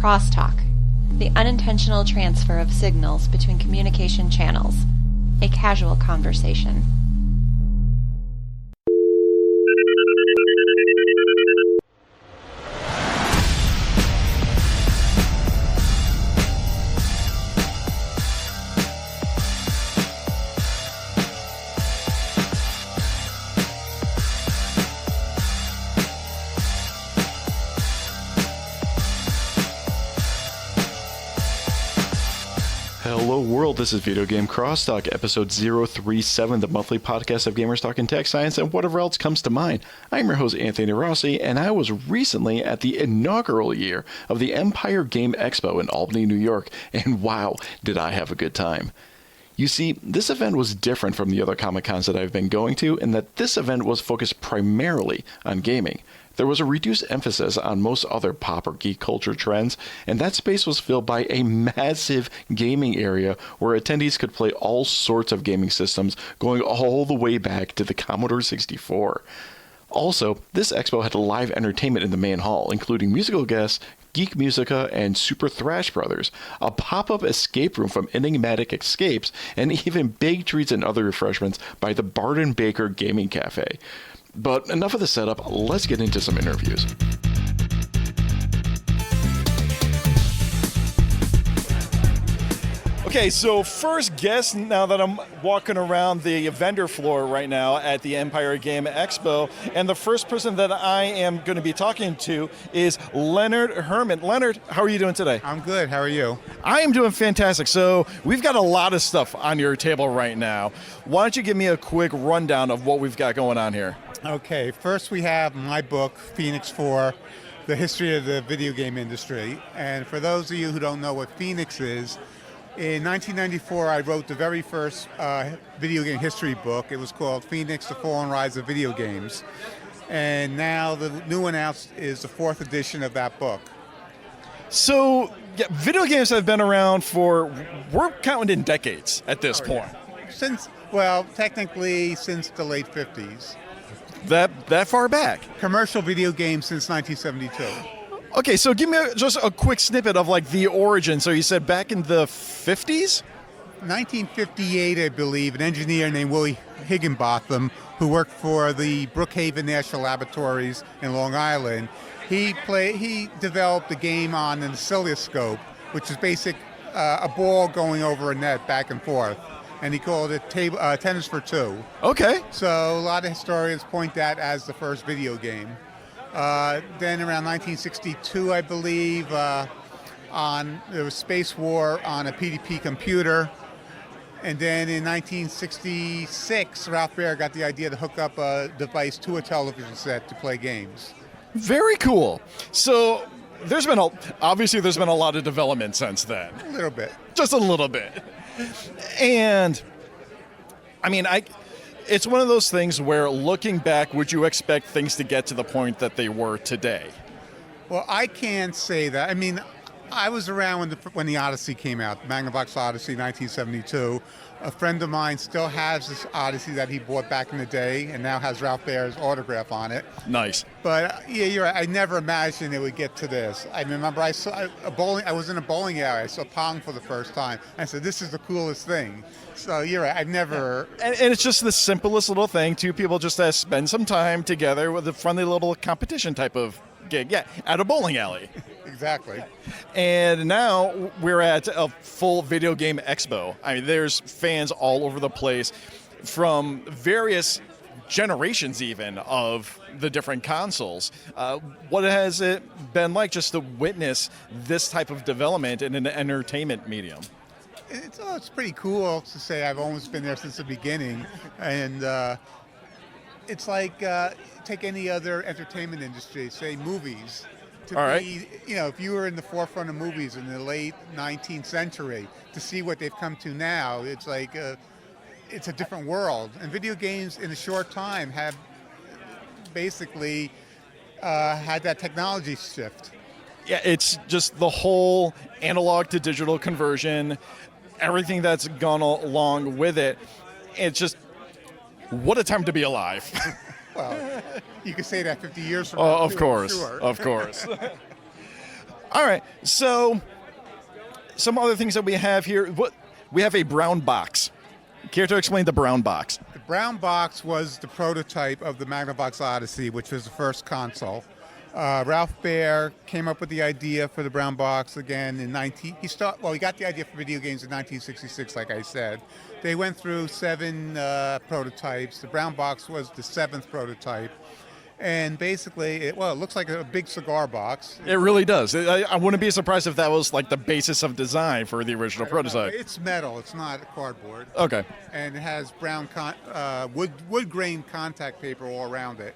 Crosstalk, the unintentional transfer of signals between communication channels, a casual conversation. Hello world, this is Video Game Crosstalk, episode 037, the monthly podcast of gamers talking tech, science, and whatever else comes to mind. I'm your host, Anthony Rossi, and I was recently at the inaugural year of the Empire Game Expo in Albany, New York, and wow, did I have a good time. You see, this event was different from the other Comic-Cons that I've been going to in that this event was focused primarily on gaming. There was a reduced emphasis on most other pop or geek culture trends, and that space was filled by a massive gaming area where attendees could play all sorts of gaming systems going all the way back to the Commodore 64. Also, this expo had live entertainment in the main hall, including musical guests, Geek Musica, and Super Thrash Brothers, a pop-up escape room from Enigmatic Escapes, and even big treats and other refreshments by the Barden Baker Gaming Cafe. But enough of the setup, let's get into some interviews. Okay, so first guest, now that I'm walking around the vendor floor right now at the Empire Game Expo, and the first person that I am going to be talking to is Leonard Herman. Leonard, how are you doing today? I'm good, how are you? I am doing fantastic. So we've got a lot of stuff on your table right now. Why don't you give me a quick rundown of what we've got going on here? Okay, first we have my book, Phoenix 4, The History of the Video Game Industry. And for those of you who don't know what Phoenix is, in 1994 I wrote the very first video game history book. It was called Phoenix, The Fall and Rise of Video Games. And now the new one out is the fourth edition of that book. So, yeah, video games have been around for, we're counting in decades at this point. Yeah. Technically since the late 50s. That far back? Commercial video games since 1972. Okay, so give me just a quick snippet of like the origin. So you said back in the 50s? 1958, I believe, an engineer named Willie Higginbotham, who worked for the Brookhaven National Laboratories in Long Island, he developed a game on an oscilloscope, which is a ball going over a net back and forth. And he called it Tennis for Two. Okay. So a lot of historians point that as the first video game. Then around 1962, I believe, there was Space War on a PDP computer. And then in 1966, Ralph Baer got the idea to hook up a device to a television set to play games. Very cool. So there's been a lot of development since then. A little bit. Just a little bit. And I mean, it's one of those things where looking back, would you expect things to get to the point that they were today? Well, I can't say that. I mean, I was around when the Odyssey came out, Magnavox Odyssey 1972. A friend of mine still has this Odyssey that he bought back in the day and now has Ralph Baer's autograph on it. Nice. But yeah, you're right. I never imagined it would get to this. I remember I was in a bowling alley. I saw Pong for the first time. I said, this is the coolest thing. So you're right. I've never... And it's just the simplest little thing. Two people just spend some time together with a friendly little competition type of gig. Yeah, at a bowling alley. Exactly. And now we're at a full video game expo. I mean, there's fans all over the place from various generations even of the different consoles. What has it been like just to witness this type of development in an entertainment medium? It's pretty cool to say I've almost been there since the beginning. And it's like, take any other entertainment industry, say movies. If you were in the forefront of movies in the late 19th century, to see what they've come to now, it's like it's a different world. And video games in a short time have basically had that technology shift. Yeah, it's just the whole analog to digital conversion, everything that's gone along with it. It's just, what a time to be alive. Well, you could say that 50 years from now. Of course. All right, so some other things that we have here. We have a brown box. Care to explain the brown box? The brown box was the prototype of the Magnavox Odyssey, which was the first console. Ralph Baer came up with the idea for the brown box again in he got the idea for video games in 1966, like I said. They went through 7 prototypes. The brown box was the 7th prototype. And basically, it looks like a big cigar box. It really does. I wouldn't be surprised if that was like the basis of design for the original prototype. It's metal. It's not cardboard. Okay. And it has brown wood grain contact paper all around it.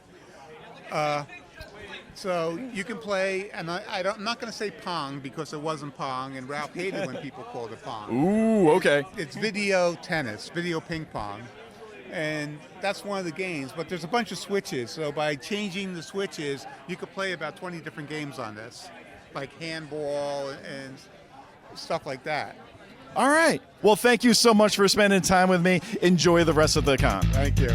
So you can play, and I'm not going to say Pong because it wasn't Pong, and Ralph hated when people called it Pong. Ooh, okay. It's video tennis, video ping pong. And that's one of the games, but there's a bunch of switches. So by changing the switches, you could play about 20 different games on this, like handball and stuff like that. All right. Well, thank you so much for spending time with me. Enjoy the rest of the con. Thank you.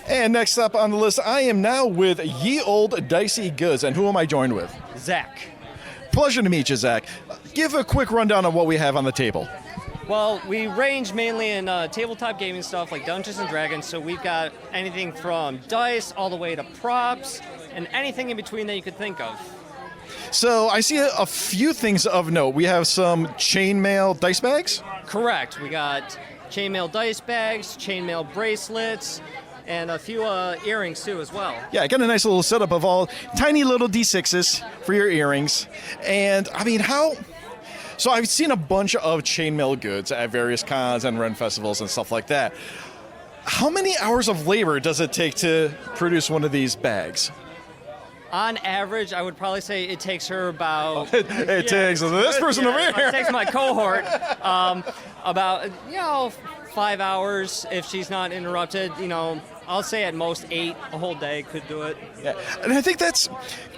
And next up on the list, I am now with Ye Old Dicey Goods. And who am I joined with? Zach. Pleasure to meet you, Zach. Give a quick rundown of what we have on the table. Well, we range mainly in tabletop gaming stuff like Dungeons & Dragons, so we've got anything from dice all the way to props and anything in between that you could think of. So I see a few things of note. We have some chainmail dice bags. Correct. We got chainmail dice bags, chainmail bracelets, and a few earrings too as well. Yeah, I got a nice little setup of all tiny little D6s for your earrings. And I mean, so I've seen a bunch of chainmail goods at various cons and Ren festivals and stuff like that. How many hours of labor does it take to produce one of these bags? On average, I would probably say it takes her about... It takes this person over here. It takes my cohort about, 5 hours if she's not interrupted. I'll say at most 8, a whole day could do it. Yeah. And I think that's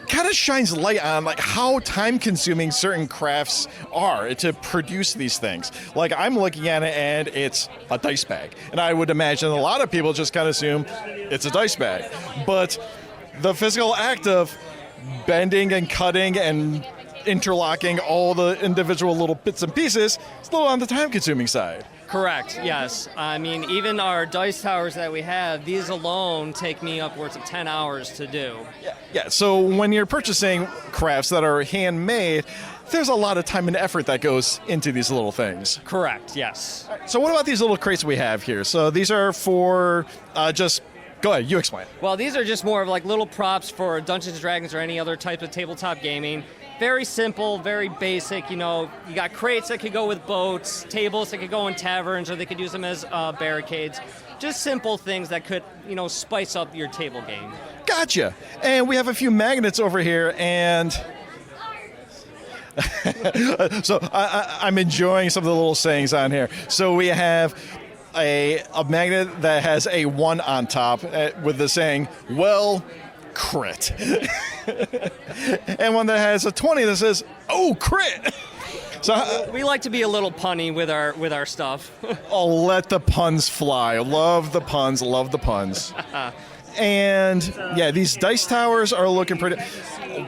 kind of shines light on like how time-consuming certain crafts are to produce these things. Like I'm looking at it and it's a dice bag, and I would imagine a lot of people just kind of assume it's a dice bag, but the physical act of bending and cutting and interlocking all the individual little bits and pieces is a little on the time-consuming side. Correct, yes. I mean, even our dice towers that we have, these alone take me upwards of 10 hours to do. Yeah, so when you're purchasing crafts that are handmade, there's a lot of time and effort that goes into these little things. Correct, yes. So what about these little crates we have here? So these are for go ahead, you explain. Well, these are just more of like little props for Dungeons & Dragons or any other type of tabletop gaming. Very simple, very basic. You got crates that could go with boats, tables that could go in taverns, or they could use them as barricades. Just simple things that could, spice up your table game. Gotcha. And we have a few magnets over here, and so I'm enjoying some of the little sayings on here. So we have a magnet that has a 1 on top with the saying, well, crit. And one that has a 20 that says, oh, crit. So we like to be a little punny with our stuff. Oh, let the puns fly. Love the puns. Love the puns. And yeah, these dice towers are looking pretty,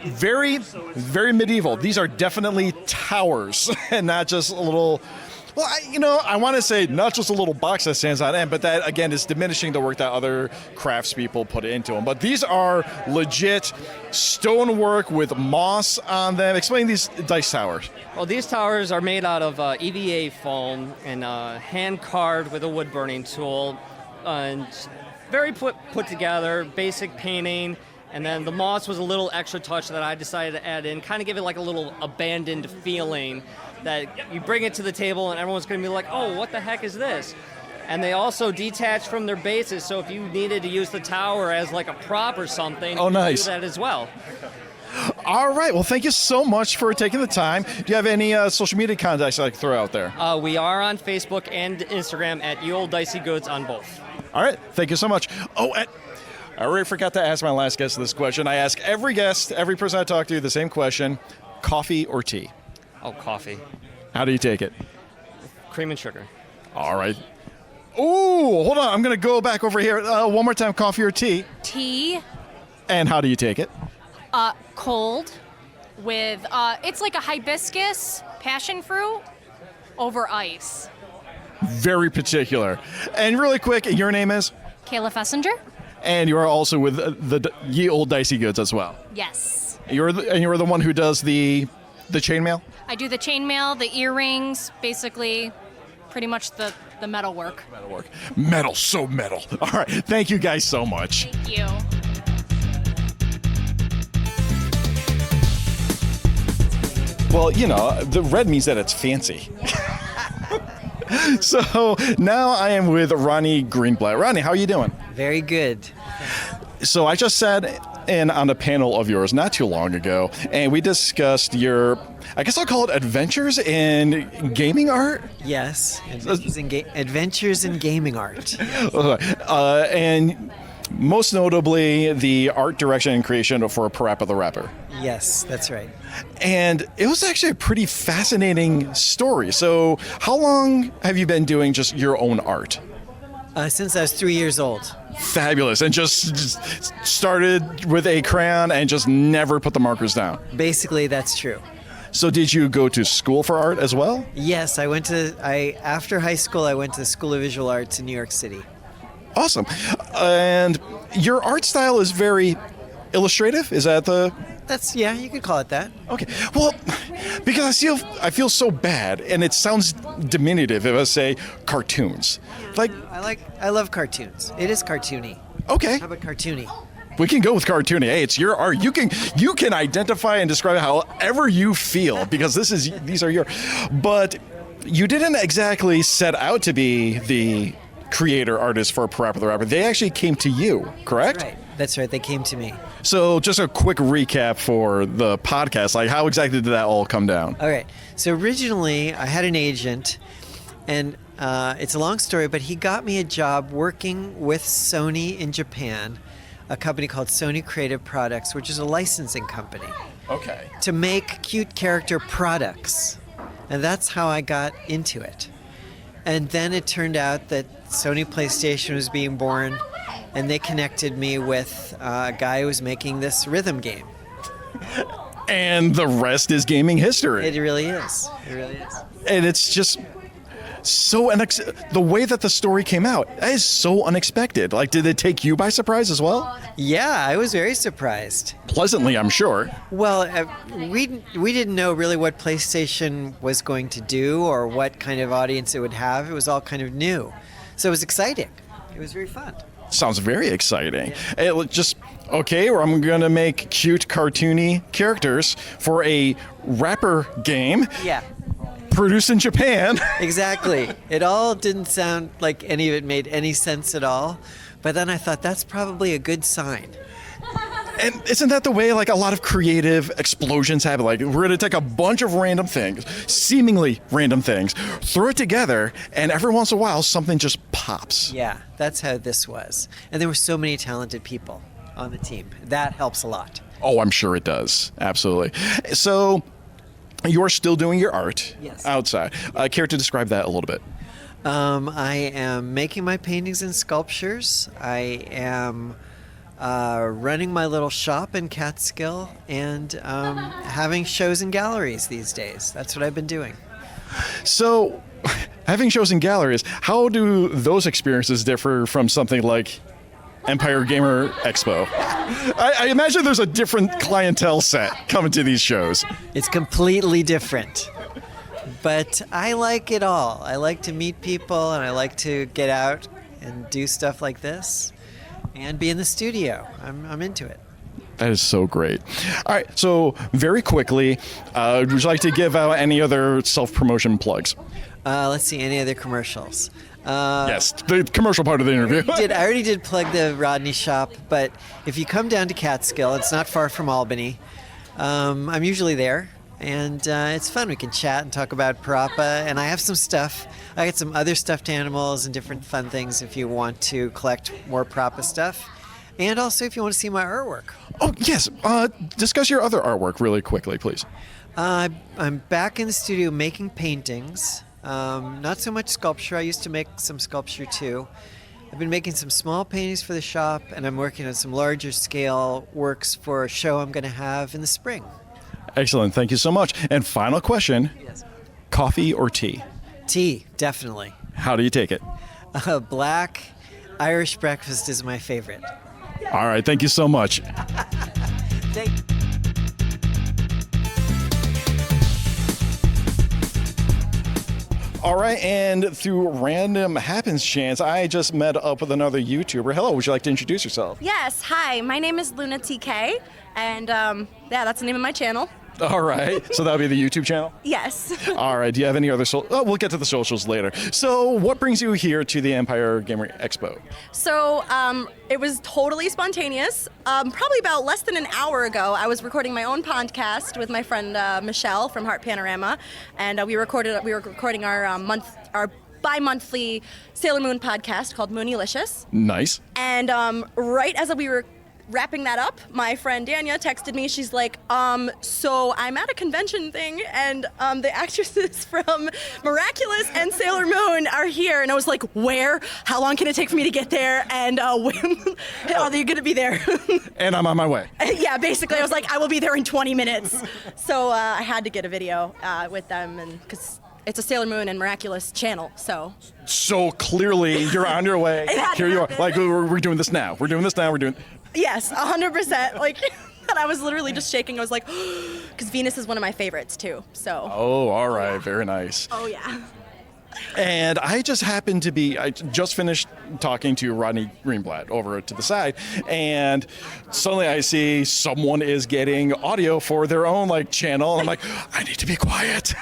very, very medieval. These are definitely towers and not just a little. Well, I want to say not just a little box that stands on end, but that, again, is diminishing the work that other craftspeople put into them. But these are legit stonework with moss on them. Explain these dice towers. Well, these towers are made out of EVA foam and hand-carved with a wood-burning tool. And very put together, basic painting. And then the moss was a little extra touch that I decided to add in, kind of give it like a little abandoned feeling that you bring it to the table and everyone's going to be like, oh, what the heck is this? And they also detach from their bases, so if you needed to use the tower as like a prop or something, oh, nice. You can do that as well. All right. Well, thank you so much for taking the time. Do you have any social media contacts I can throw out there? We are on Facebook and Instagram at Ye Old Dicey Goods on both. All right. Thank you so much. Oh, I already forgot to ask my last guest this question. I ask every guest, every person I talk to, the same question: coffee or tea? Oh, coffee. How do you take it? Cream and sugar. All right. Ooh, hold on. I'm going to go back over here. One more time, coffee or tea? Tea, And how do you take it? cold, with, it's like a hibiscus passion fruit over ice. Very particular. And really quick, your name is? Kayla Fessinger? And you are also with the Ye Old Dicey Goods as well. Yes. You're the one who does the chainmail? I do the chainmail, the earrings, basically pretty much the metal work. Metal work. Metal, so metal. All right. Thank you guys so much. Thank you. Well, the red means that it's fancy. So now I am with Ronnie Greenblatt. Ronnie, how are you doing? Very good. So I just sat in on a panel of yours not too long ago, and we discussed your, I guess I'll call it adventures in gaming art? Yes, adventures in gaming art. And most notably, the art direction and creation for Parappa the Rapper. Yes, that's right. And it was actually a pretty fascinating story. So how long have you been doing just your own art? Since I was 3 years old. Fabulous. And just started with a crayon and just never put the markers down. Basically, that's true. So did you go to school for art as well? Yes, after high school, I went to the School of Visual Arts in New York City. Awesome. And your art style is very illustrative? Is that the... Yeah, you could call it that. Okay. Well, because I feel so bad, and it sounds diminutive if I say cartoons. I love cartoons. It is cartoony. Okay. How about cartoony? We can go with cartoony. Hey, it's your art. You can identify and describe it however you feel, because these are your. But you didn't exactly set out to be the creator artist for Parappa the Rapper. They actually came to you, correct? Right. That's right. They came to me. So just a quick recap for the podcast. Like, how exactly did that all come down? All right. So originally, I had an agent, and it's a long story, but he got me a job working with Sony in Japan, a company called Sony Creative Products, which is a licensing company. Okay. To make cute character products. And that's how I got into it. And then it turned out that Sony PlayStation was being born, and they connected me with a guy who was making this rhythm game. And the rest is gaming history. It really is. It really is. And it's just so the way that the story came out, that is so unexpected. Like, did it take you by surprise as well? Yeah, I was very surprised. Pleasantly, I'm sure. Well, we didn't know really what PlayStation was going to do or what kind of audience it would have. It was all kind of new. So it was exciting. It was very fun. Sounds very exciting. Yeah. I'm going to make cute, cartoony characters for a rapper game. Yeah. Produced in Japan. Exactly. It all didn't sound like any of it made any sense at all. But then I thought that's probably a good sign. And isn't that the way like a lot of creative explosions happen? Like, we're going to take a bunch of random things, seemingly random things, throw it together, and every once in a while something just pops. Yeah, that's how this was. And there were so many talented people on the team. That helps a lot. Oh, I'm sure it does. Absolutely. So you're still doing your art outside. Care to describe that a little bit? I am making my paintings and sculptures. I am running my little shop in Catskill and having shows in galleries these days. That's what I've been doing. So, having shows in galleries, how do those experiences differ from something like Empire Game Expo? I imagine there's a different clientele set coming to these shows. It's completely different. But I like it all. I like to meet people, and I like to get out and do stuff like this and be in the studio. I'm into it. That is so great. All right, so very quickly, would you like to give out any other self-promotion plugs? Let's see, any other commercials? Yes, the commercial part of the interview. I already did plug the Rodney shop, but if you come down to Catskill, it's not far from Albany. I'm usually there, and it's fun. We can chat and talk about Parappa, and I have some stuff. I got some other stuffed animals and different fun things if you want to collect more Parappa stuff, and also if you want to see my artwork. Oh, yes. Discuss your other artwork really quickly, please. I'm back in the studio making paintings. Not so much sculpture. I used to make some sculpture too. I've been making some small paintings for the shop, and I'm working on some larger scale works for a show I'm going to have in the spring. Excellent. Thank you so much. And final question. Yes. Coffee or tea? Tea, definitely. How do you take it? Black Irish breakfast is my favorite. All right. Thank you so much. All right, and through random happenstance, I just met up with another YouTuber. Hello, would you like to introduce yourself? Yes, hi, my name is Luna TK, and that's the name of my channel. All right, so that'll be the YouTube channel? Yes. All right, do you have any other we'll get to the socials later. So what brings you here to the Empire Game Expo? So it was totally spontaneous. Probably about less than an hour ago, I was recording my own podcast with my friend Michelle from Heart Panorama, and we were recording our bi-monthly Sailor Moon podcast called Moonylicious. Nice. And right as we were wrapping that up, my friend Danya texted me. She's like, so I'm at a convention thing, and the actresses from Miraculous and Sailor Moon are here. And I was like, where? How long can it take for me to get there? And when are they going to be there? And I'm on my way. Yeah, basically, I was like, I will be there in 20 minutes. So I had to get a video with them, and because it's a Sailor Moon and Miraculous channel, so. So clearly, you're on your way. Here you are. Like, we're doing this now. We're doing this now. We're doing. Yes, 100%. Like, and I was literally just shaking. I was like, because Venus is one of my favorites too. So. Oh, all right, very nice. Oh yeah. And I just happened to be, I just finished talking to Ronnie Greenblatt over to the side, and suddenly I see someone is getting audio for their own like channel. And I'm like, I need to be quiet.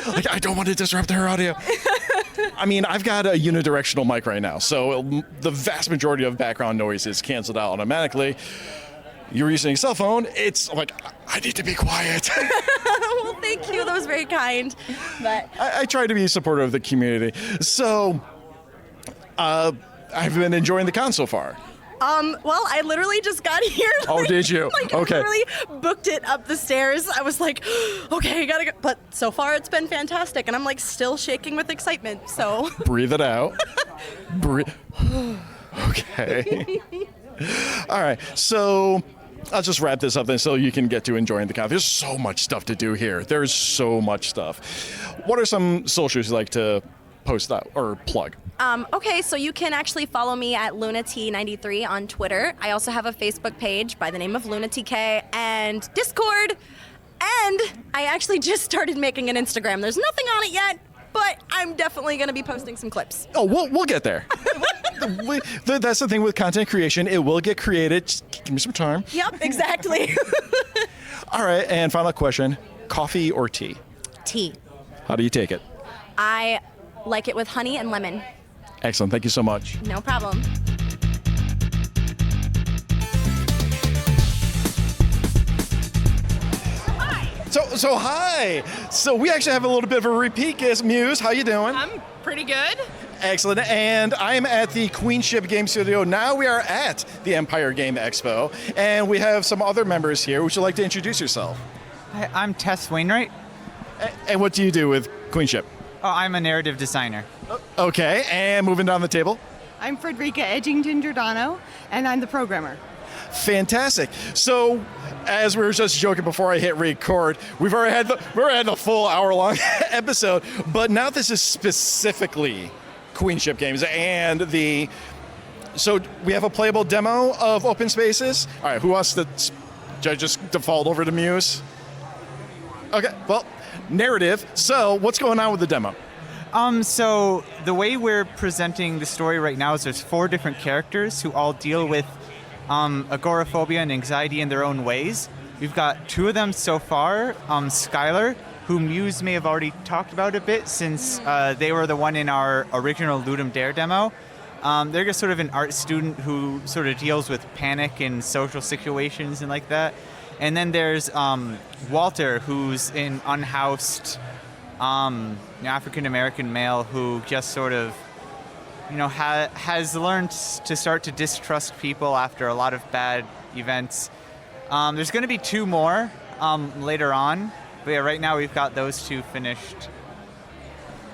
Like, I don't want to disrupt their audio. I mean, I've got a unidirectional mic right now, so the vast majority of background noise is canceled out automatically. You're using a cell phone, it's like, I need to be quiet. Well, thank you. That was very kind. But I try to be supportive of the community. So, I've been enjoying the con so far. Well, I literally just got here. Oh, did you? Okay. I literally booked it up the stairs. I was like, okay, I gotta go. But so far, it's been fantastic, and I'm like still shaking with excitement. So breathe it out. Breathe. Okay. All right. So I'll just wrap this up then, so you can get to enjoying the con. There's so much stuff to do here. There's so much stuff. What are some socials you like to post out or plug? Okay, so you can actually follow me at LunaT93 on Twitter. I also have a Facebook page by the name of LunaTK and Discord. And I actually just started making an Instagram. There's nothing on it yet, but I'm definitely going to be posting some clips. Oh, we'll get there. That's the thing with content creation. It will get created. Just give me some time. Yep, exactly. All right, and final question. Coffee or tea? Tea. How do you take it? I like it with honey and lemon. Excellent. Thank you so much. No problem. So hi. So we actually have a little bit of a repeat guest. Muse, how you doing? I'm pretty good. Excellent. And I'm at the Queenship Game Studio. Now we are at the Empire Game Expo, and we have some other members here. Would you like to introduce yourself? Hi, I'm Tess Wainwright. And what do you do with Queenship? Oh, I'm a narrative designer. Okay, and moving down the table. I'm Frederica Edgington-Giordano, and I'm the programmer. Fantastic. So, as we were just joking before I hit record, we've already had the full hour-long episode, but now this is specifically Queenship Games, and so we have a playable demo of Open Spaces. All right, who wants to? Should I just default over to Muse? Okay, well, narrative. So, what's going on with the demo? So the way we're presenting the story right now is there's 4 different characters who all deal with agoraphobia and anxiety in their own ways. We've got 2 of them so far. Skylar, who Muse may have already talked about a bit since they were the one in our original Ludum Dare demo. They're just sort of an art student who sort of deals with panic in social situations and like that. And then there's Walter, who's an unhoused African-American male who just sort of, has learned to start to distrust people after a lot of bad events. There's going to be 2 more later on, but yeah, right now we've got those 2 finished.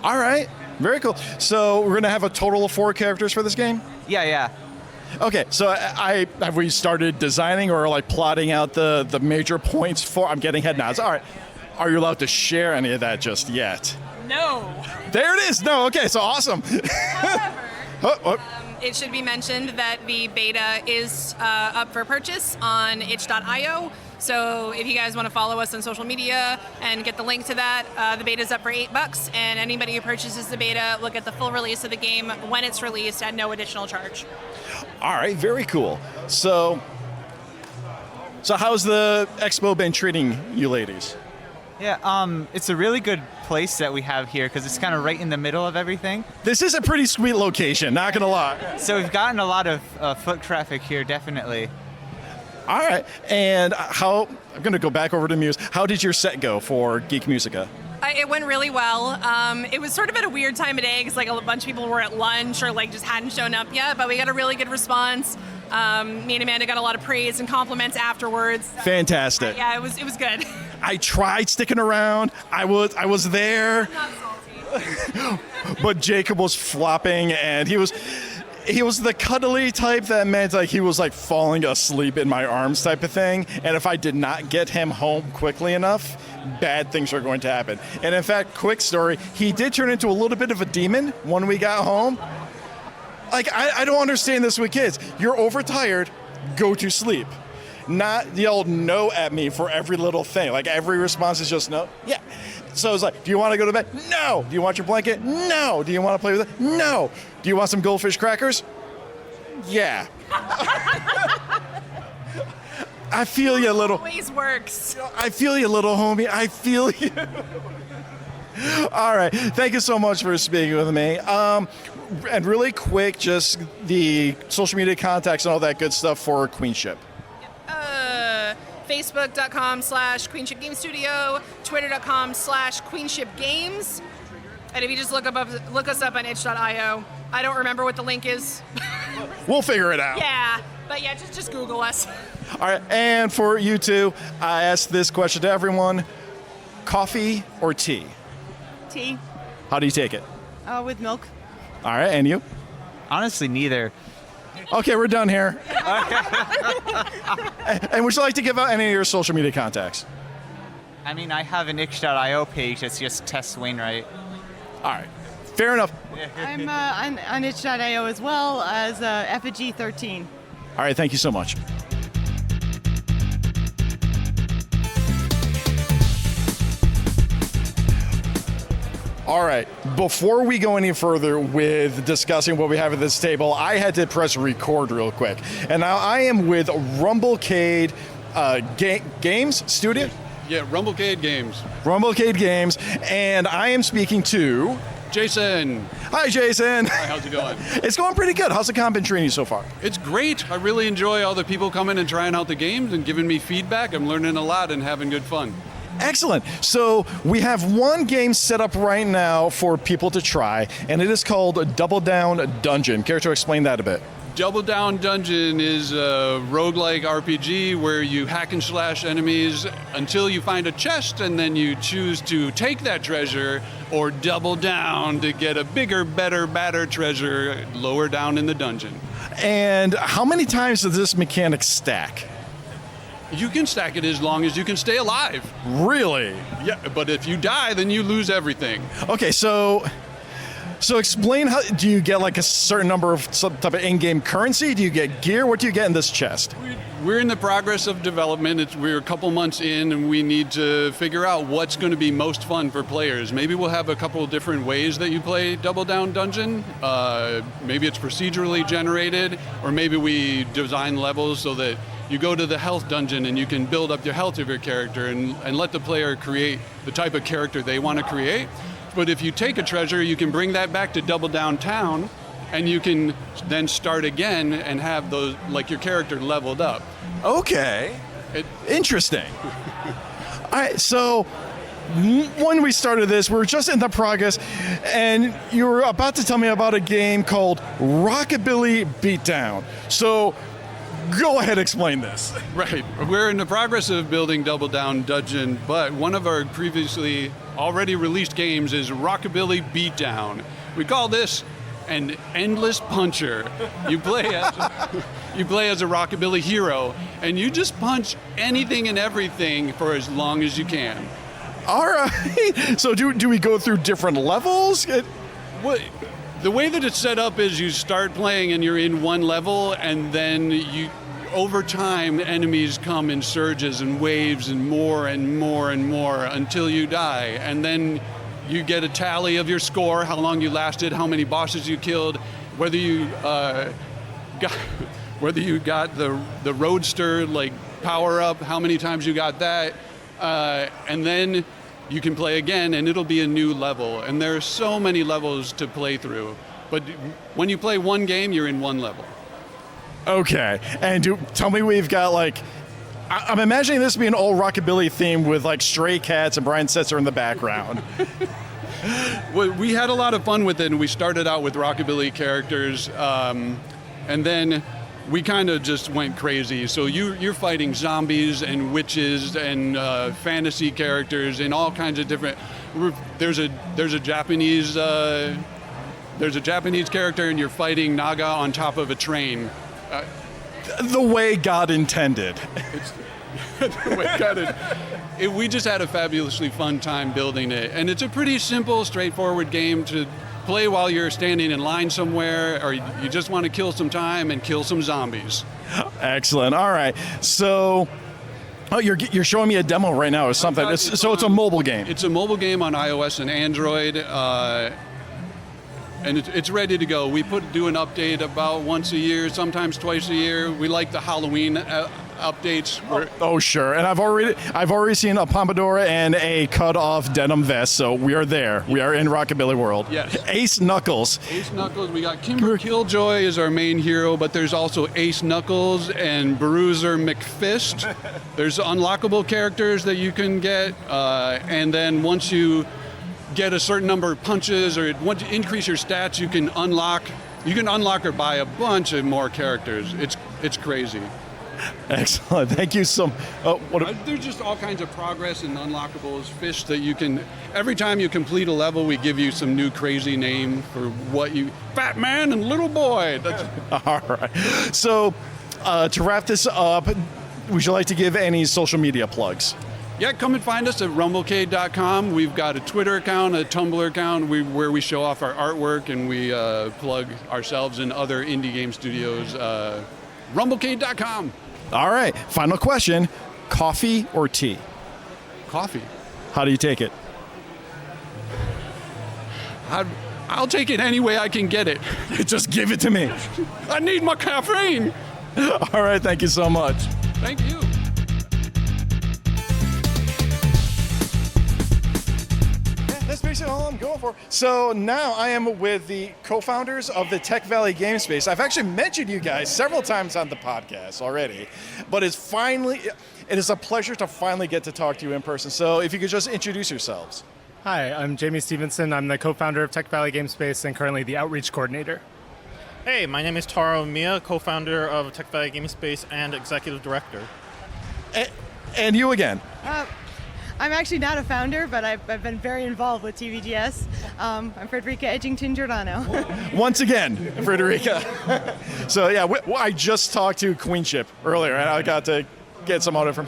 All right. Very cool. So we're going to have a total of 4 characters for this game? Yeah. Okay, so have we started designing or like plotting out the major points for? I'm getting head nods. All right. Are you allowed to share any of that just yet? No. There it is. No. Okay. So awesome. However, it should be mentioned that the beta is up for purchase on itch.io. So if you guys want to follow us on social media and get the link to that, the beta is up for $8, and anybody who purchases the beta will get the full release of the game when it's released at no additional charge. All right. Very cool. So how's the expo been treating you ladies? Yeah, it's a really good place that we have here because it's kind of right in the middle of everything. This is a pretty sweet location, not gonna lie. So we've gotten a lot of foot traffic here, definitely. All right, and I'm gonna go back over to Muse. How did your set go for Geek Musica? It went really well. It was sort of at a weird time of day because like a bunch of people were at lunch or like just hadn't shown up yet, but we got a really good response. Me and Amanda got a lot of praise and compliments afterwards. Fantastic. Yeah, it was good. I tried sticking around. I was there. I'm not salty. But Jacob was flopping, and he was the cuddly type that meant like he was like falling asleep in my arms type of thing. And if I did not get him home quickly enough, bad things are going to happen. And in fact, quick story, he did turn into a little bit of a demon when we got home. Like, I don't understand this with kids. You're overtired, go to sleep. Not yell no at me for every little thing. Like, every response is just no. Yeah. So it's like, do you want to go to bed? No. Do you want your blanket? No. Do you want to play with it? No. Do you want some goldfish crackers? Yeah. I feel you, little. Always works. I feel you, little homie. I feel you. All right. Thank you so much for speaking with me. And really quick, just the social media contacts and all that good stuff for Queenship. Facebook.com/Queenship Game Studio, Twitter.com/Queenship Games, and if you just look us up on itch.io. I don't remember what the link is. We'll figure it out. Yeah, but yeah, just Google us. All right, and for you two, I asked this question to everyone: coffee or tea? Tea. How do you take it? With milk. All right, and you? Honestly, neither. Okay, we're done here. And would you like to give out any of your social media contacts? I mean, I have an itch.io page that's just Tess Wainwright. All right, fair enough. I'm on itch.io as well as Effigy 13. All right, thank you so much. All right, before we go any further with discussing what we have at this table, I had to press record real quick. And now I am with Rumblecade Games Studio? Yeah, Rumblecade Games. Rumblecade Games, and I am speaking to... Jason. Hi, Jason. Hi, how's it going? It's going pretty good. How's the con been treating you so far? It's great. I really enjoy all the people coming and trying out the games and giving me feedback. I'm learning a lot and having good fun. Excellent. So we have one game set up right now for people to try, and it is called Double Down Dungeon. Care to explain that a bit? Double Down Dungeon is a roguelike RPG where you hack and slash enemies until you find a chest, and then you choose to take that treasure or double down to get a bigger, better, badder treasure lower down in the dungeon. And how many times does this mechanic stack? You can stack it as long as you can stay alive. Really? Yeah, but if you die, then you lose everything. Okay, so explain how, do you get like a certain number of some type of in-game currency? Do you get gear? What do you get in this chest? We're in the progress of development. We're a couple months in, and we need to figure out what's going to be most fun for players. Maybe we'll have a couple of different ways that you play Double Down Dungeon. Maybe it's procedurally generated, or maybe we design levels so that you go to the health dungeon and you can build up your health of your character and let the player create the type of character they want to create. But if you take a treasure, you can bring that back to Double Down Town, and you can then start again and have those, like, your character leveled up. Okay. Interesting. All right, so when we started this, we were just in the progress, and you were about to tell me about a game called Rockabilly Beatdown. So go ahead, explain this. Right. We're in the progress of building Double Down Dungeon, but one of our previously already released games is Rockabilly Beatdown. We call this an endless puncher. You play as a rockabilly hero, and you just punch anything and everything for as long as you can. All right. So do we go through different levels? The way that it's set up is you start playing and you're in one level, and then over time, enemies come in surges and waves and more and more and more until you die. And then you get a tally of your score, how long you lasted, how many bosses you killed, whether you got the Roadster like power up, how many times you got that, and then you can play again, and it'll be a new level. And there are so many levels to play through. But when you play one game, you're in one level. Okay, and tell me we've got like, I'm imagining this to be an old rockabilly theme with like Stray Cats and Brian Setzer in the background. Well, we had a lot of fun with it, and we started out with rockabilly characters, and then we kind of just went crazy. So you're fighting zombies and witches and fantasy characters and all kinds of different. There's a Japanese character, and you're fighting Naga on top of a train. The way God intended. The way God intended. We just had a fabulously fun time building it, and it's a pretty simple, straightforward game to play while you're standing in line somewhere, or you just want to kill some time and kill some zombies. Excellent. All right. So, you're showing me a demo right now or something. It's a mobile game. It's a mobile game on iOS and Android. And it's ready to go. We do an update about once a year, sometimes twice a year. We like the Halloween updates. Oh, sure. And I've already seen a pompadour and a cut-off denim vest, so we are there. We are in Rockabilly World. Yes. Ace Knuckles. Ace Knuckles. We got Kimber Killjoy as our main hero, but there's also Ace Knuckles and Bruiser McFist. There's unlockable characters that you can get, and then once you get a certain number of punches or once you increase your stats, you can unlock or buy a bunch of more characters. It's crazy. Excellent. Thank you so much. There's just all kinds of progress and unlockables, fish that you can, every time you complete a level, we give you some new crazy name for Fat Man and Little Boy. All right. So to wrap this up, would you like to give any social media plugs? Yeah, come and find us at rumblecade.com. We've got a Twitter account, a Tumblr account where we show off our artwork, and we plug ourselves and other indie game studios. Rumblecade.com. All right. Final question. Coffee or tea? Coffee. How do you take it? I'll take it any way I can get it. Just give it to me. I need my caffeine. All right. Thank you so much. Thank you. That's basically all I'm going for. So now I am with the co-founders of the Tech Valley Game Space. I've actually mentioned you guys several times on the podcast already, but it is a pleasure to finally get to talk to you in person. So if you could just introduce yourselves. Hi, I'm Jamie Stevenson. I'm the co-founder of Tech Valley Game Space and currently the outreach coordinator. Hey, my name is Taro Mia, co-founder of Tech Valley Game Space and executive director. And you again. I'm actually not a founder, but I've been very involved with TVGS. I'm Frederica Edgington Giordano. Once again, Frederica. So yeah, I just talked to Queenship earlier, and I got to get some audio from.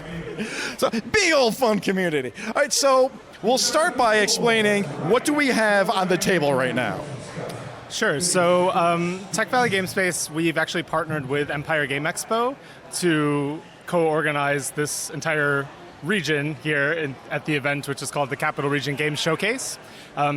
So big old fun community. All right, so we'll start by explaining what do we have on the table right now. Sure. So Tech Valley Game Space, we've actually partnered with Empire Game Expo to co-organize this entire region here at the event, which is called the Capital Region Games Showcase.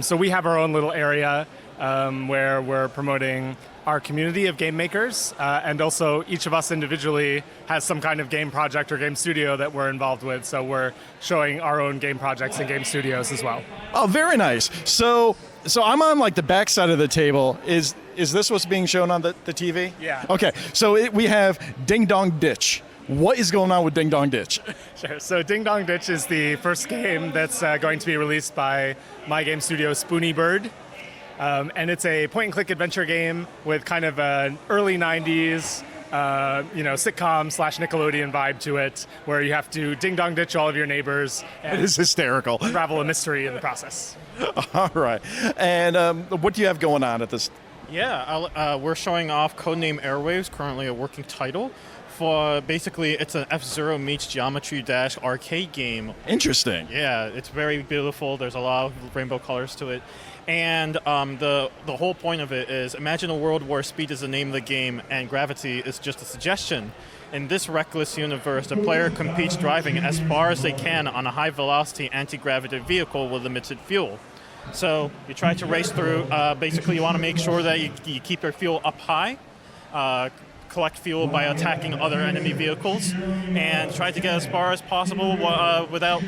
So we have our own little area where we're promoting our community of game makers, and also each of us individually has some kind of game project or game studio that we're involved with. So we're showing our own game projects and game studios as well. Oh, very nice. So I'm on like the back side of the table. Is this what's being shown on the TV? Yeah. Okay. So we have Ding Dong Ditch. What is going on with Ding Dong Ditch? Sure. So Ding Dong Ditch is the first game that's going to be released by my game studio, Spoony Bird. And it's a point-and-click adventure game with kind of an early 90s sitcom/Nickelodeon vibe to it, where you have to ding-dong ditch all of your neighbors. It is hysterical. Unravel a mystery in the process. All right. And what do you have going on at this? Yeah, we're showing off Codename Airwaves, currently a working title. For basically, it's an F-Zero meets Geometry Dash arcade game. Interesting. Yeah, it's very beautiful. There's a lot of rainbow colors to it. And the whole point of it is, imagine a world where speed is the name of the game and gravity is just a suggestion. In this reckless universe, the player competes driving as far as they can on a high-velocity anti-gravity vehicle with limited fuel. So you try to race through. Basically, you want to make sure that you keep your fuel up high, collect fuel by attacking other enemy vehicles, and try to get as far as possible without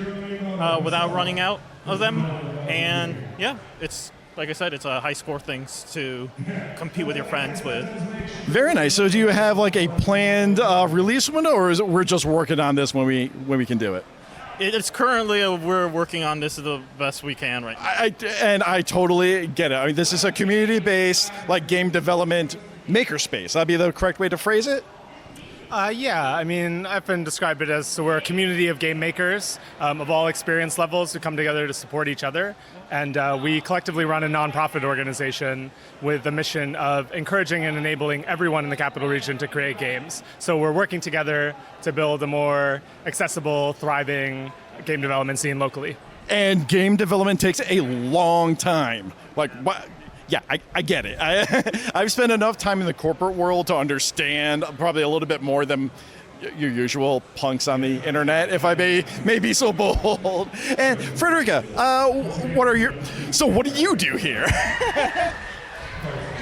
running out of them. And yeah, it's like I said, it's a high score things to compete with your friends with. Very nice. So do you have like a planned release window, or is it we're just working on this when we can do it? It's currently we're working on this the best we can right now. I totally get it. I mean, this is a community-based like game development makerspace. That'd be the correct way to phrase it? Yeah, I mean, I've been described it as, so we're a community of game makers of all experience levels who come together to support each other. And we collectively run a nonprofit organization with the mission of encouraging and enabling everyone in the capital region to create games. So we're working together to build a more accessible, thriving game development scene locally. And game development takes a long time. Like, what? Yeah, I get it. I've spent enough time in the corporate world to understand probably a little bit more than your usual punks on the internet, if I may be so bold. And Frederica, what do you do here?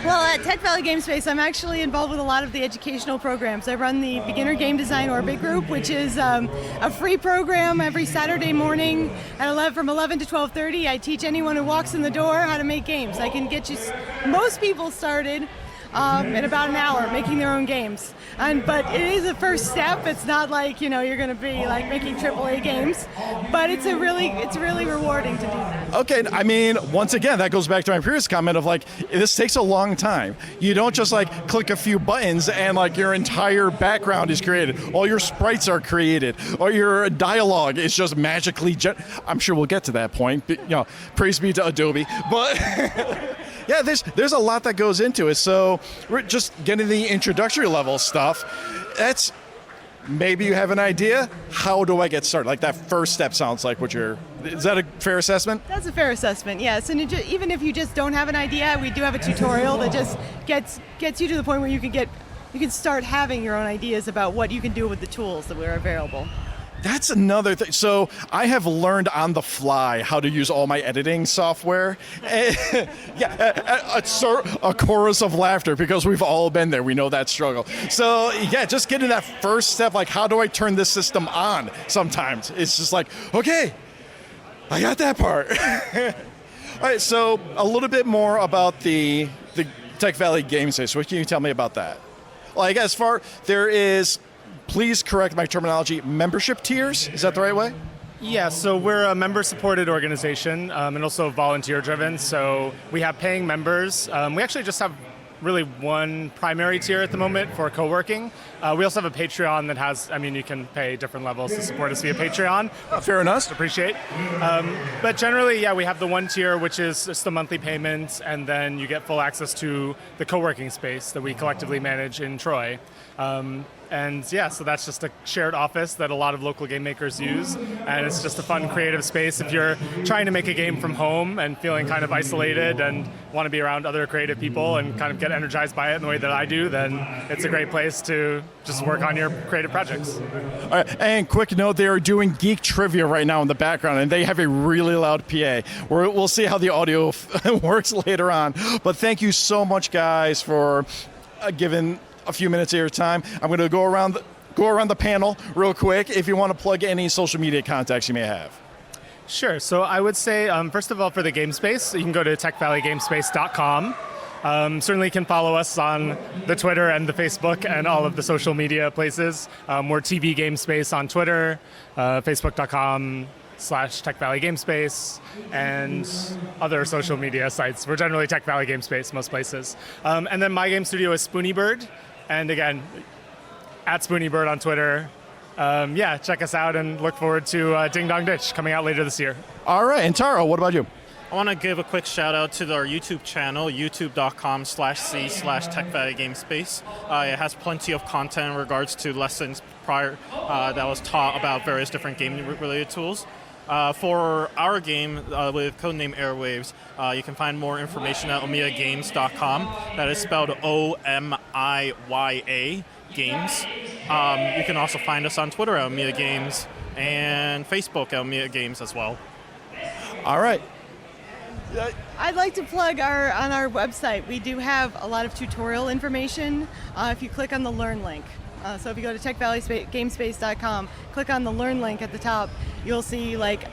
Well, at Tech Valley Game Space, I'm actually involved with a lot of the educational programs. I run the Beginner Game Design Orbit Group, which is a free program every Saturday morning at from 11 to 12:30. I teach anyone who walks in the door how to make games. I can get most people started in about an hour making their own games. But it is a first step. It's not like, you're going to be like making AAA games, but it's really rewarding to do that. Okay, I mean, once again, that goes back to my previous comment of like, this takes a long time. You don't just like click a few buttons and like your entire background is created. All your sprites are created. Or your dialogue is just magically, I'm sure we'll get to that point, but, praise be to Adobe. But yeah, there's a lot that goes into it. So we're just getting the introductory level stuff. That's, maybe you have an idea. How do I get started? Like that first step sounds like is that a fair assessment? That's a fair assessment, yes. And even if you just don't have an idea, we do have a tutorial that just gets you to the point where you can start having your own ideas about what you can do with the tools that are available. That's another thing. So I have learned on the fly how to use all my editing software. A chorus of laughter because we've all been there. We know that struggle. So yeah, just getting that first step, like how do I turn this system on? Sometimes it's just like, okay, I got that part. All right, so a little bit more about the Tech Valley Game Space. What can you tell me about that? Like there is, please correct my terminology, membership tiers? Is that the right way? Yeah, so we're a member-supported organization and also volunteer-driven. So we have paying members. We actually just have really one primary tier at the moment for co-working. We also have a Patreon that has, you can pay different levels to support us via Patreon. Fair enough. Appreciate. But generally, yeah, we have the one tier, which is just the monthly payments, and then you get full access to the co-working space that we collectively manage in Troy. And yeah, so that's just a shared office that a lot of local game makers use. And it's just a fun, creative space. If you're trying to make a game from home and feeling kind of isolated and want to be around other creative people and kind of get energized by it in the way that I do, then it's a great place to just work on your creative projects. All right, and quick note, they are doing Geek Trivia right now in the background, and they have a really loud PA. We'll see how the audio works later on. But thank you so much, guys, for giving a few minutes of your time. I'm going to go around the panel real quick if you want to plug any social media contacts you may have. Sure. So I would say, first of all, for the Game Space, you can go to techvalleygamespace.com. Certainly can follow us on the Twitter and the Facebook and all of the social media places. We're TV Game Space on Twitter, facebook.com/Tech Valley Game Space, and other social media sites. We're generally Tech Valley Game Space most places. And then my game studio is Spoony Bird. And again, at SpoonyBird on Twitter. Check us out and look forward to Ding Dong Ditch coming out later this year. All right, and Taro, what about you? I want to give a quick shout out to our YouTube channel, youtube.com/c/TechValleyGameSpace. It has plenty of content in regards to lessons prior that was taught about various different game-related tools. For our game with codename Airwaves, you can find more information at omiyagames.com. That is spelled OMIYA Games. You can also find us on Twitter at Omiya Games and Facebook at Omiya Games as well. All right. I'd like to plug on our website. We do have a lot of tutorial information if you click on the Learn link. So if you go to techvalleygamespace.com, click on the Learn link at the top, you'll see like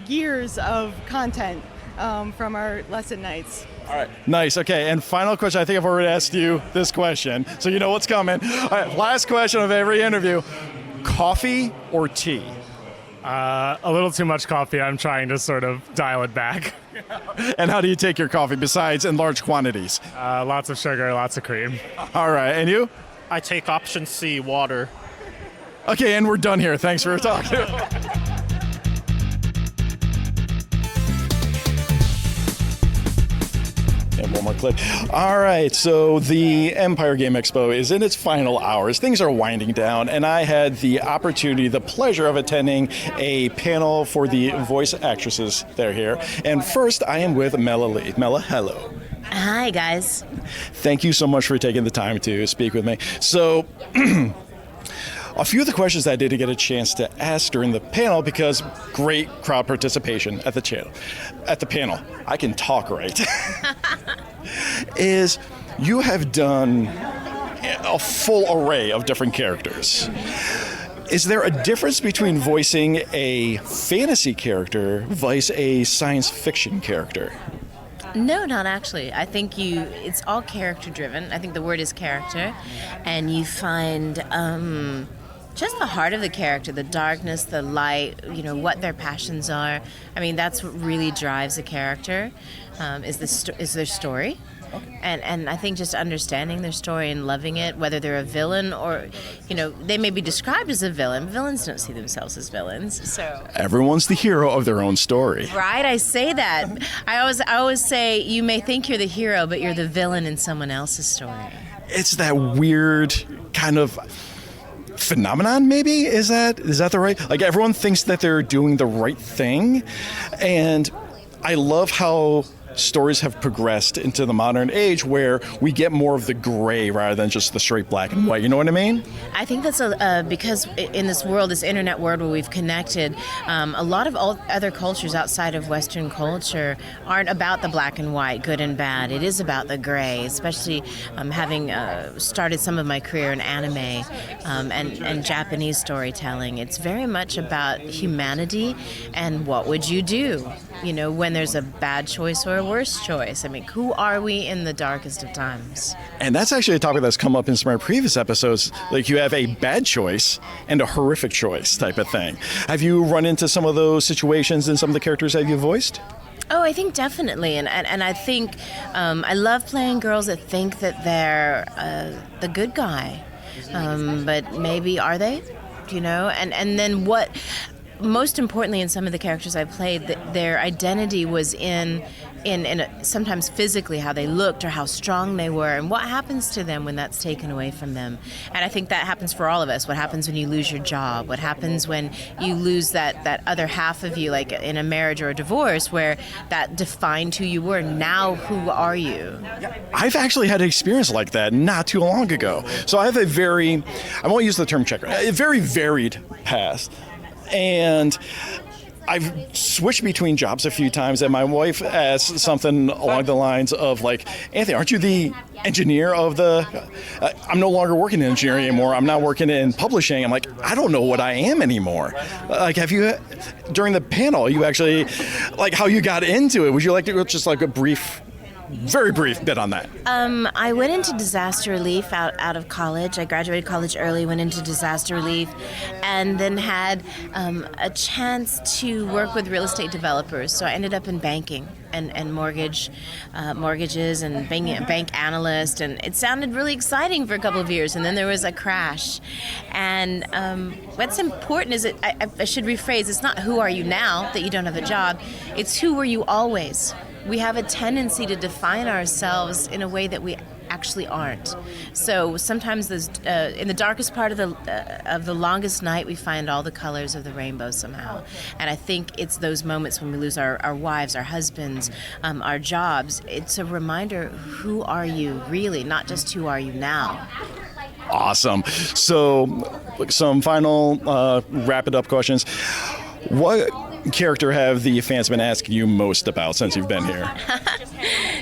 years of content from our lesson nights. All right. Nice. Okay. And final question. I think I've already asked you this question, so you know what's coming. All right. Last question of every interview. Coffee or tea? A little too much coffee. I'm trying to sort of dial it back. And how do you take your coffee besides in large quantities? Lots of sugar, lots of cream. All right. And you? I take option C, water. Okay, and we're done here. Thanks for talking. And one more clip. All right, so the Empire Game Expo is in its final hours. Things are winding down, and I had the opportunity, the pleasure of attending a panel for the voice actresses that are here. And first, I am with Melanie. Mela, hello. Hi, guys. Thank you so much for taking the time to speak with me. So, a few of the questions I didn't get a chance to ask during the panel because great crowd participation at the panel. I can talk right. Is you have done a full array of different characters. Is there a difference between voicing a fantasy character versus a science fiction character? No, not actually. I think it's all character driven. I think the word is character. And you find just the heart of the character, the darkness, the light, what their passions are. I mean, that's what really drives a character, is their story. And I think just understanding their story and loving it, whether they're a villain or, they may be described as a villain. Villains don't see themselves as villains, so. Everyone's the hero of their own story. Right, I say that. I always say you may think you're the hero, but you're the villain in someone else's story. It's that weird kind of phenomenon, maybe? Is that the right? Like, everyone thinks that they're doing the right thing, and I love how stories have progressed into the modern age where we get more of the gray rather than just the straight black and white. You know what I mean? I think that's because in this world, this internet world where we've connected, a lot of other cultures outside of Western culture aren't about the black and white, good and bad. It is about the gray, especially having started some of my career in anime and Japanese storytelling. It's very much about humanity and what would you do, when there's a bad choice or a worst choice. I mean, who are we in the darkest of times? And that's actually a topic that's come up in some of my previous episodes. Like, you have a bad choice and a horrific choice type of thing. Have you run into some of those situations in some of the characters that you've voiced? Oh, I think definitely. And I think I love playing girls that think that they're the good guy. But maybe are they? And then what... Most importantly, in some of the characters I played, their identity was in sometimes physically how they looked or how strong they were, and what happens to them when that's taken away from them. And I think that happens for all of us. What happens when you lose your job? What happens when you lose that other half of you, like in a marriage or a divorce, where that defined who you were? Now, who are you? I've actually had an experience like that not too long ago. So I have I won't use the term checker, a very varied past. And I've switched between jobs a few times, and my wife asked something along the lines of, like, Anthony, aren't you the engineer of I'm no longer working in engineering anymore. I'm not working in publishing. I'm like, I don't know what I am anymore. Like, have you, during the panel, you actually, like, how you got into it? Would you like to just like a brief very brief bit on that. I went into disaster relief out of college. I graduated college early, went into disaster relief, and then had a chance to work with real estate developers. So I ended up in banking and mortgages and being a bank analyst, and it sounded really exciting for a couple of years, and then there was a crash. And what's important is I should rephrase, it's not who are you now that you don't have a job, it's who were you always. We have a tendency to define ourselves in a way that we actually aren't. So sometimes in the darkest part of the longest night, we find all the colors of the rainbow somehow. And I think it's those moments when we lose our wives, our husbands, our jobs. It's a reminder, who are you really, not just who are you now. Awesome. So some final wrap it up questions. What character have the fans been asking you most about since you've been here?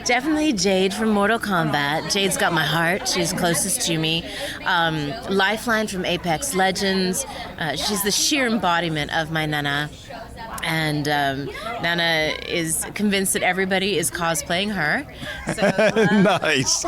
Definitely Jade from Mortal Kombat. Jade's got my heart. She's closest to me. Lifeline from Apex Legends. She's the sheer embodiment of my Nana. And Nana is convinced that everybody is cosplaying her. So, nice.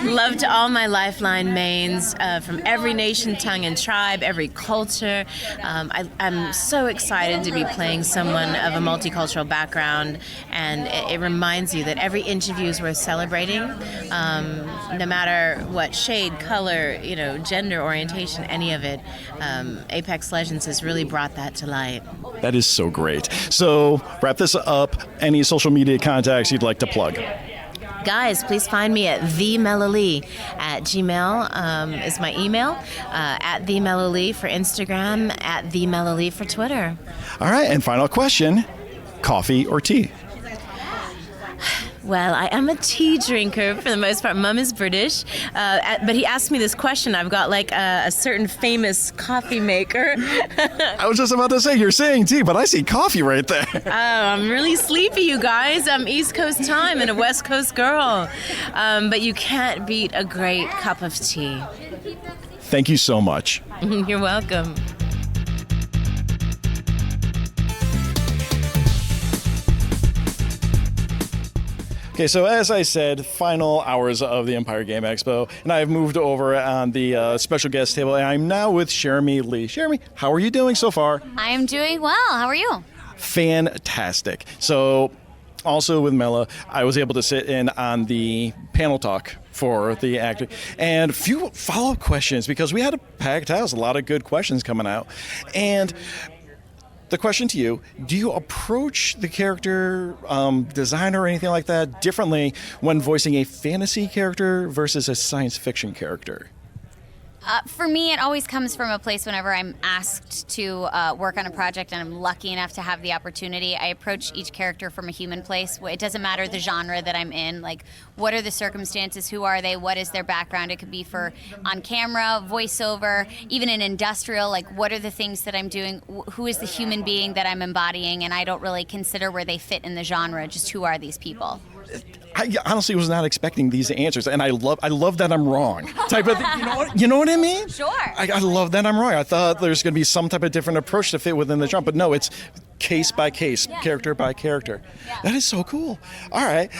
Love to all my Lifeline mains from every nation, tongue, and tribe, every culture. I'm so excited to be playing someone of a multicultural background, and it reminds you that every inch of you is worth celebrating, no matter what shade, color, gender, orientation, any of it. Apex Legends has really brought that to light. That is so great. So, wrap this up. Any social media contacts you'd like to plug? Guys, please find me at @themelanie at Gmail is my email, at @themelanie for Instagram, @themelanie for Twitter. All right, and final question, coffee or tea? Well, I am a tea drinker for the most part. Mum is British, but he asked me this question. I've got like a certain famous coffee maker. I was just about to say, you're saying tea, but I see coffee right there. Oh, I'm really sleepy, you guys. I'm East Coast time and a West Coast girl. But you can't beat a great cup of tea. Thank you so much. You're welcome. Okay, so as I said, final hours of the Empire Game Expo, and I've moved over on the special guest table, and I'm now with Cher Amelie. Cher Amelie, how are you doing so far? I am doing well. How are you? Fantastic. So, also with Mela, I was able to sit in on the panel talk for the acting, and a few follow-up questions, because we had a packed house, a lot of good questions coming out, and the question to you, do you approach the character design or anything like that differently when voicing a fantasy character versus a science fiction character? For me, it always comes from a place whenever I'm asked to work on a project and I'm lucky enough to have the opportunity. I approach each character from a human place. It doesn't matter the genre that I'm in. Like, what are the circumstances? Who are they? What is their background? It could be for on camera, voiceover, even in industrial. Like, what are the things that I'm doing? Who is the human being that I'm embodying? And I don't really consider where they fit in the genre. Just who are these people? I honestly was not expecting these answers, and I love that I'm wrong. Type of you know what I mean? Sure. I love that I'm wrong. I thought there's going to be some type of different approach to fit within the genre, but no, it's case by case, character by character. Yeah. That is so cool. All right.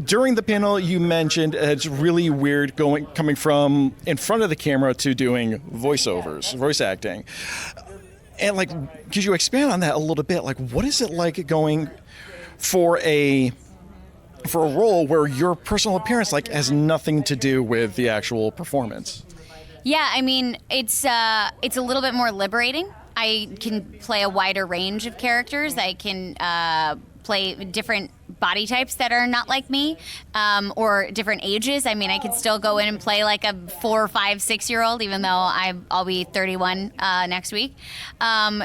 During the panel, you mentioned it's really weird coming from in front of the camera to doing voiceovers, voice acting. And could you expand on that a little bit? What is it like going for a role where your personal appearance has nothing to do with the actual performance? Yeah, I mean, it's a little bit more liberating. I can play a wider range of characters. I can play different body types that are not like me, or different ages. I mean, I could still go in and play like a 4, 5, 6-year-old, even though I'll be 31 next week.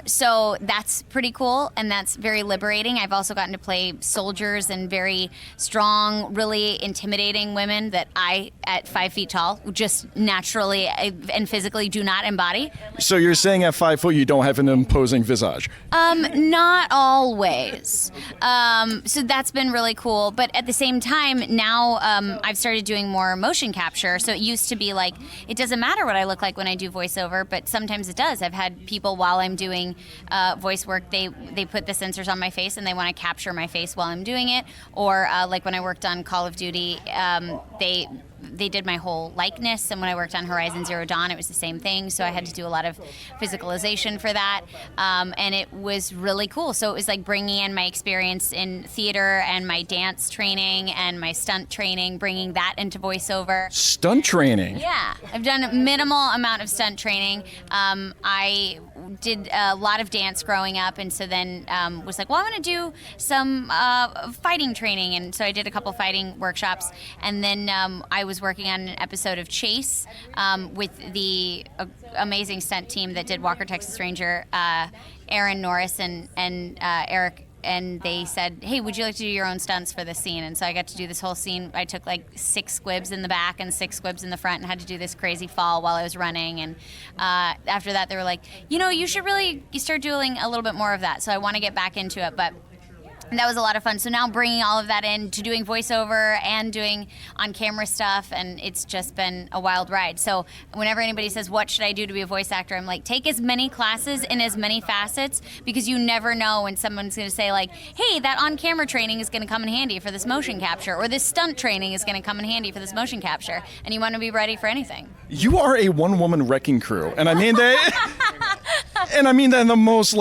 So that's pretty cool, and that's very liberating. I've also gotten to play soldiers and very strong, really intimidating women that I, at 5 feet tall, just naturally and physically do not embody. So you're saying at 5 foot you don't have an imposing visage? Not always. So that's been really cool. But at the same time, now I've started doing more motion capture. So it used to be like, it doesn't matter what I look like when I do voiceover, but sometimes it does. I've had people, while I'm doing voice work, they put the sensors on my face and they want to capture my face while I'm doing it. Or like when I worked on Call of Duty, they did my whole likeness, and when I worked on Horizon Zero Dawn, it was the same thing. So I had to do a lot of physicalization for that, and it was really cool. So it was like bringing in my experience in theater and my dance training and my stunt training, bringing that into voiceover. Stunt training? Yeah, I've done a minimal amount of stunt training. I did a lot of dance growing up, and so then was like, well, I'm going to do some fighting training, and so I did a couple fighting workshops, and then I was working on an episode of Chase with the amazing stunt team that did Walker, Texas Ranger, Aaron Norris and Eric, and they said, hey, would you like to do your own stunts for this scene? And so I got to do this whole scene. I took like 6 squibs in the back and 6 squibs in the front and had to do this crazy fall while I was running. And after that, they were like, you should really start doing a little bit more of that. So I want to get back into it. But that was a lot of fun. So now bringing all of that in to doing voiceover and doing on-camera stuff, and it's just been a wild ride. So whenever anybody says, what should I do to be a voice actor? I'm like, take as many classes in as many facets, because you never know when someone's going to say like, hey, that on-camera training is going to come in handy for this motion capture, or this stunt training is going to come in handy for this motion capture, and you want to be ready for anything. You are a one-woman wrecking crew, and I mean that... And I mean that in the most,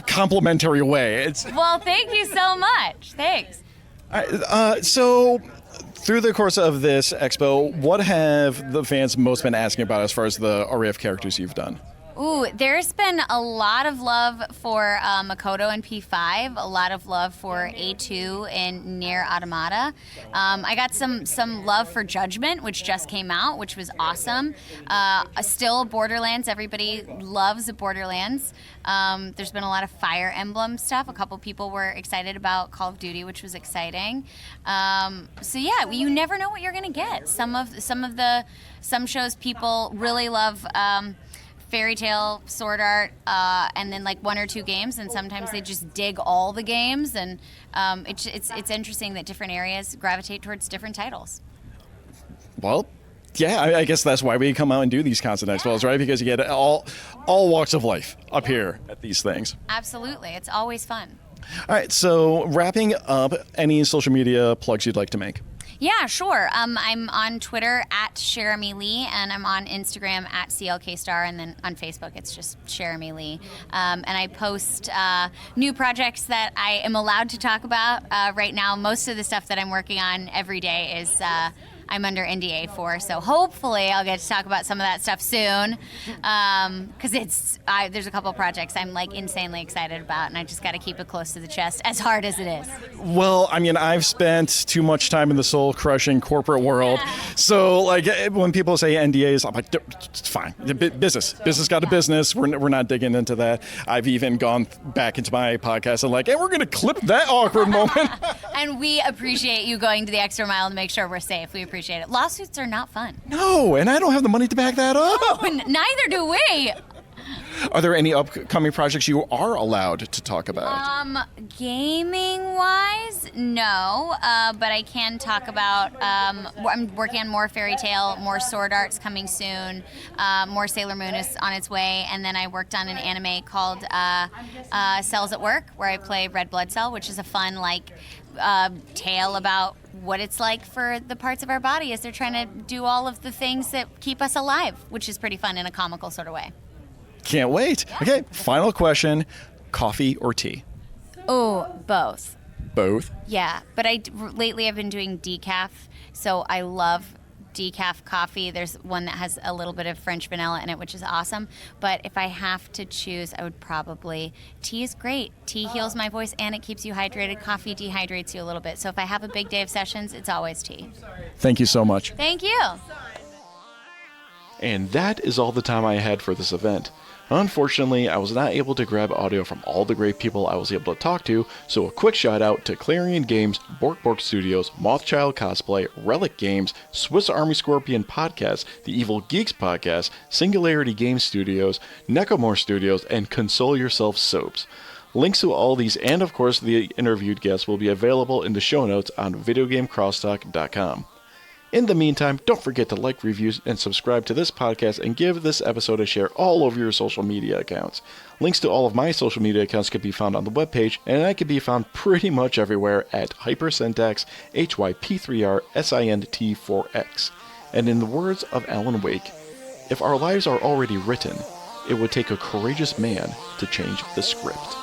complimentary way. Well, thank you so much. Thanks. So, through the course of this expo, what have the fans most been asking about as far as the array of characters you've done? Ooh, there's been a lot of love for Makoto in P5, a lot of love for A2 in Nier Automata. I got some love for Judgment, which just came out, which was awesome. Still Borderlands, everybody loves Borderlands. There's been a lot of Fire Emblem stuff. A couple people were excited about Call of Duty, which was exciting. So yeah, you never know what you're gonna get. Some shows people really love. Fairy Tail, Sword Art, and then 1 or 2 games, and sometimes they just dig all the games, and it's interesting that different areas gravitate towards different titles. Well, yeah, I guess that's why we come out and do these constant expos, right? Because you get all walks of life up here at these things. Absolutely, it's always fun. All right, so wrapping up, any social media plugs you'd like to make? Yeah, sure. I'm on Twitter at Cher Amelie, and I'm on Instagram at CLKstar, and then on Facebook it's just Cher Amelie. And I post new projects that I am allowed to talk about. Right now, most of the stuff that I'm working on every day is I'm under NDA for, so hopefully I'll get to talk about some of that stuff soon, because there's a couple projects I'm insanely excited about, and I just got to keep it close to the chest, as hard as it is. Well, I mean, I've spent too much time in the soul-crushing corporate world, so when people say NDAs, I'm like, it's fine. Business got a business. We're not digging into that. I've even gone back into my podcast and hey, we're going to clip that awkward moment. And we appreciate you going to the extra mile to make sure we're safe. We appreciate it. Lawsuits are not fun. No, and I don't have the money to back that up. No, neither do we. Are there any upcoming projects you are allowed to talk about? Gaming-wise, no. But I can talk about, I'm working on more Fairy Tail, more Sword Art's coming soon, more Sailor Moon is on its way, and then I worked on an anime called Cells at Work, where I play Red Blood Cell, which is a fun, tale about what it's like for the parts of our body as they're trying to do all of the things that keep us alive, which is pretty fun in a comical sort of way. Can't wait. Okay, final question. Coffee or tea? Oh, both. Both? Yeah, but lately I've been doing decaf, so I love decaf coffee. There's one that has a little bit of French vanilla in it, which is awesome. But if I have to choose, I would probably... Tea is great. Tea heals my voice and it keeps you hydrated. Coffee dehydrates you a little bit. So if I have a big day of sessions, it's always tea. Thank you so much. Thank you. And that is all the time I had for this event. Unfortunately, I was not able to grab audio from all the great people I was able to talk to, so a quick shout out to Clarion Games, Bork Studios, Mothchild Cosplay, Relic Games, Swiss Army Scorpion Podcast, The Evil Geeks Podcast, Singularity Game Studios, Necomore Studios, and Console Yourself Soaps. Links to all these and, of course, the interviewed guests will be available in the show notes on videogamecrosstalk.com. In the meantime, don't forget to like, review, and subscribe to this podcast and give this episode a share all over your social media accounts. Links to all of my social media accounts can be found on the webpage, and I can be found pretty much everywhere at Hypersyntax, HYP3RSINT4X. And in the words of Alan Wake, if our lives are already written, it would take a courageous man to change the script.